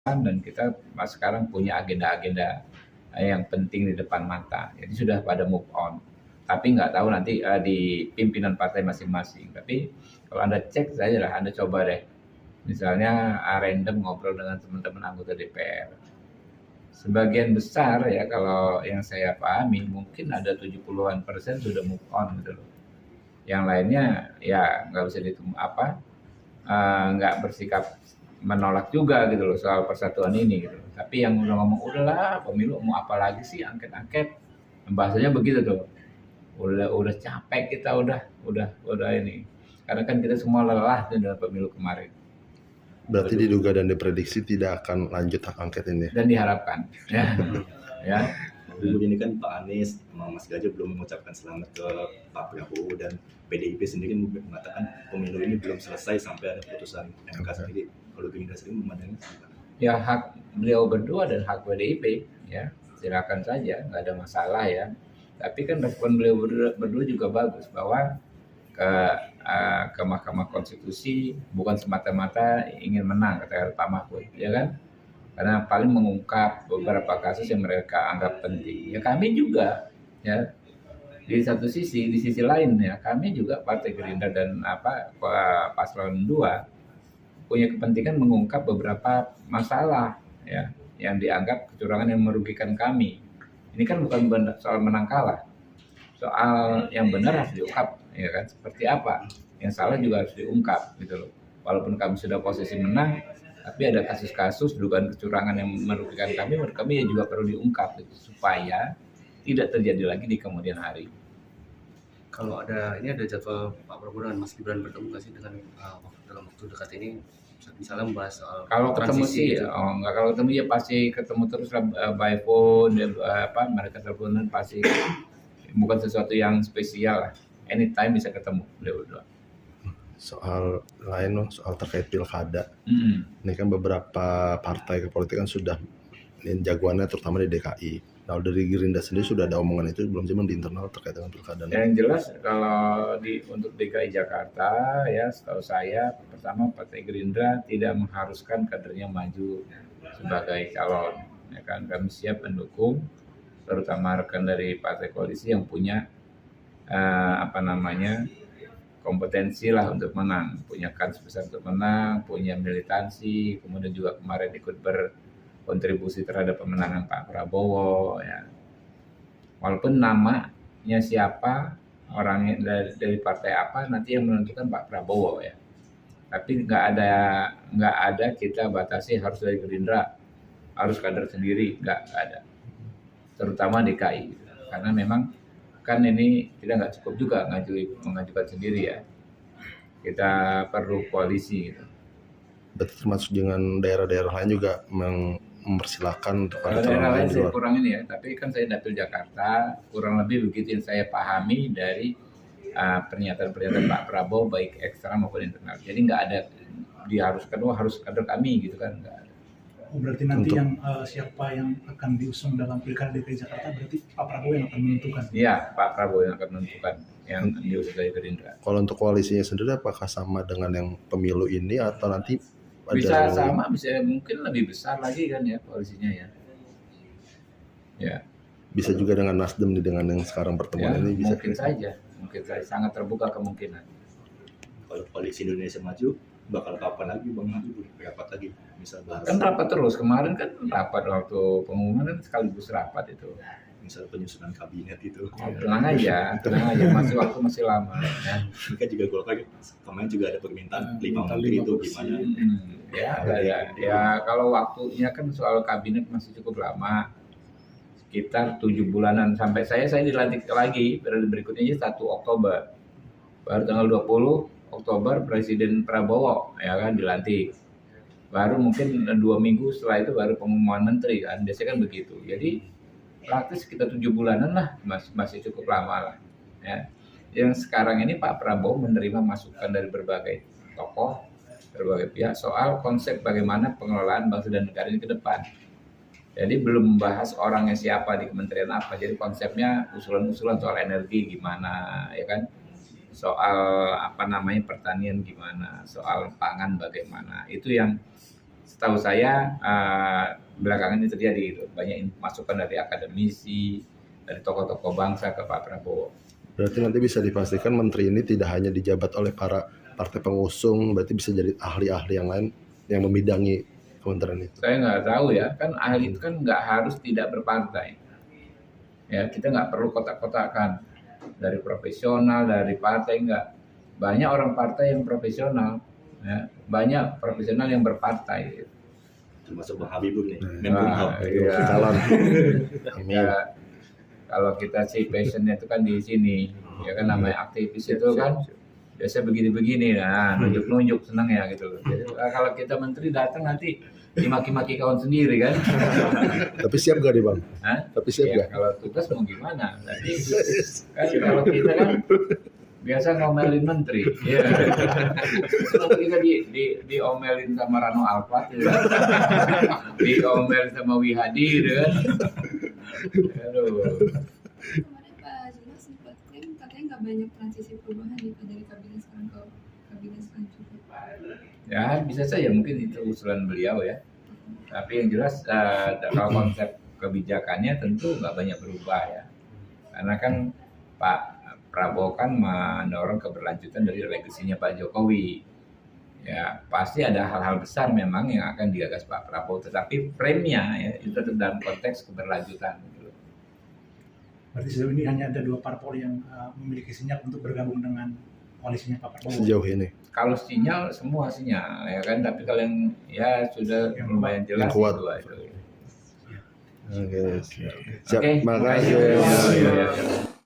dan kita sekarang punya agenda-agenda yang penting di depan mata. Jadi sudah pada move on. Tapi nggak tahu nanti di pimpinan partai masing-masing. Tapi kalau Anda cek saja lah, Anda coba deh. Misalnya random ngobrol dengan teman-teman anggota DPR. Sebagian besar ya kalau yang saya pahami mungkin ada 70-an% sudah move on gitu loh. Yang lainnya ya nggak bisa nggak bersikap menolak juga gitu loh soal persatuan ini gitu. Tapi yang udah ngomong udahlah pemilu mau apa lagi sih angket-angket, bahasanya begitu tuh. Udah capek kita udah ini. Karena kan kita semua lelah dengan pemilu kemarin. Berarti diduga dan diprediksi tidak akan lanjut hak angket ini. Dan diharapkan ya. Ya. Dulu ini kan Pak Anies sama Mas Gajo belum mengucapkan selamat ke Pak Prabowo, dan PDIP sendiri mengatakan pemilu ini belum selesai sampai ada putusan MK sendiri. Kalau Gerindra sendiri memandangnya gimana? Ya hak beliau berdua dan hak PDIP ya, silakan saja, nggak ada masalah ya. Tapi kan respon beliau berdua juga bagus bahwa ke Mahkamah Konstitusi bukan semata-mata ingin menang, kata Pak Mahfud, ya kan? Karena paling mengungkap beberapa kasus yang mereka anggap penting. Ya kami juga, ya di sisi lain ya kami juga Partai Gerindra dan Paslon 2 punya kepentingan mengungkap beberapa masalah ya yang dianggap kecurangan yang merugikan kami. Ini kan bukan soal menang kalah, soal yang benar harus diungkap, ya kan? Seperti apa? Yang salah juga harus diungkap, gitu loh. Walaupun kami sudah posisi menang, tapi ada kasus-kasus dugaan kecurangan yang merugikan kami, menurut kami ya juga perlu diungkap, gitu, supaya tidak terjadi lagi di kemudian hari. Kalau ada jadwal Pak Prabowo dan Mas Gibran bertemu nggak sih dalam waktu dekat ini? Misalnya membahas soal kalau ketemu sih gitu. Enggak, kalau ketemu ya pasti ketemu terus by phone mereka teleponan pasti, bukan sesuatu yang spesial lah, anytime bisa ketemu beliau berdua. Soal lain soal terkait pilkada. Ini kan beberapa partai kepolitikan sudah jagoannya terutama di DKI. Nah, dari Gerindra sendiri sudah ada omongan itu belum sih di internal terkait dengan pilkada? Yang jelas kalau untuk DKI Jakarta ya setahu saya pertama Partai Gerindra tidak mengharuskan kadernya maju sebagai calon, ya kan? Kami siap mendukung terutama rekan dari partai koalisi yang punya kompetensi lah untuk menang, punya kans besar untuk menang, punya militansi, kemudian juga kemarin ikut berkontribusi terhadap pemenangan Pak Prabowo ya. Walaupun namanya siapa, orangnya dari partai apa nanti yang menentukan Pak Prabowo ya. Tapi nggak ada kita batasi harus dari Gerindra, harus kader sendiri, nggak ada. Terutama DKI, karena memang kan ini kita nggak cukup juga mengajukan sendiri ya, kita perlu koalisi gitu. Berarti termasuk dengan daerah-daerah lain juga mempersilahkan untuk ada daerah lain saya kurang ini ya, tapi kan saya dapil Jakarta kurang lebih begitu yang saya pahami dari pernyataan Pak Prabowo baik eksternal maupun internal. Jadi nggak ada diharuskan harus kader kami gitu kan, nggak ada. Berarti nanti siapa yang akan diusung dalam pilkada DKI Jakarta berarti Pak Prabowo yang akan menentukan? Iya, Pak Prabowo yang akan menentukan yang diusung dari Gerindra. Kalau untuk koalisinya sendiri apakah sama dengan yang pemilu ini atau nanti bisa sama, bisa mungkin lebih besar lagi kan ya koalisinya ya. Ya. Bisa juga dengan Nasdem dengan yang sekarang pertemuan ini bisa. Mungkin saja sangat terbuka kemungkinan. Kalau koalisi Indonesia Maju bakal kapan lagi Bang Habib rapat lagi? Misal bahas. Kan rapat terus, kemarin kan rapat waktu pengumuman kan sekaligus rapat itu. Misal penyusunan kabinet itu. Tenang aja, masih lama. Ya. Ini kan juga Golkar kemarin juga ada permintaan 5 menteri itu gimana? Ya kalau waktunya kan soal kabinet masih cukup lama, sekitar 7 bulanan sampai saya dilantik lagi periode berikutnya 1 Oktober. Baru tanggal 20 Oktober Presiden Prabowo ya kan dilantik. Baru mungkin 2 minggu setelah itu baru pengumuman menteri kan, biasanya kan begitu. Jadi praktis sekitar 7 bulanan lah, masih cukup lama lah ya. Yang sekarang ini Pak Prabowo menerima masukan dari berbagai tokoh, berbagai pihak soal konsep bagaimana pengelolaan bangsa dan negara ini ke depan. Jadi belum membahas orangnya siapa di kementerian apa, jadi konsepnya usulan-usulan soal energi gimana ya kan, soal pertanian gimana, soal pangan bagaimana, itu yang setahu saya belakangan ini terjadi itu banyak masukan dari akademisi, dari tokoh-tokoh bangsa ke Pak Prabowo. Berarti nanti bisa dipastikan menteri ini tidak hanya dijabat oleh para partai pengusung, berarti bisa jadi ahli-ahli yang lain yang membidangi kementerian itu. Saya nggak tahu ya, kan ahli itu kan nggak harus tidak berpartai. Ya, kita nggak perlu kotak-kotakan dari profesional, dari partai nggak. Banyak orang partai yang profesional, ya. Banyak profesional yang berpartai. Termasuk Bang Habibur nih, Nah, Menkumham. iya. Calon. Amin. Ya, kalau kita sih passionnya itu kan di sini, ya kan namanya aktivis itu kan biasa begini-begini, nah nunjuk-nunjuk senang ya gitu. Jadi, kalau kita menteri datang nanti dimaki-maki kawan sendiri kan. Tapi siap gak nih Bang? Hah? Tapi siap Ya, gak? kalau tugas mau gimana? Nanti kan kalau kita kan biasa ngomelin menteri, ya. Kalau kita diomelin sama Rano Alfat, ya. Diomelin sama Wihadi, gitu kan. Aduh. Kemarin Pak Zuma sempat klaim katanya nggak banyak transisi perubahan nih Pak, dari kabinet sekarang ke kabinet selanjutnya. Ya bisa saja mungkin itu usulan beliau ya. Tapi yang jelas kalau konsep kebijakannya tentu nggak banyak berubah ya. Karena kan Pak Prabowo kan mendorong keberlanjutan dari legasinya Pak Jokowi. Ya pasti ada hal-hal besar memang yang akan digagas Pak Prabowo, tetapi frame-nya ya, itu tetap dalam konteks keberlanjutan. Gitu. Berarti sejauh ini hanya ada 2 parpol yang memiliki sinyal untuk bergabung dengan koalisinya Pak Prabowo. Sejauh ini. Kalau sinyal semua sinyal ya kan, tapi kalau yang ya sudah Yang lumayan jelas yang kuat. itu. Oke, siap. Oke, Makasih. makasih. Ya, ya, ya.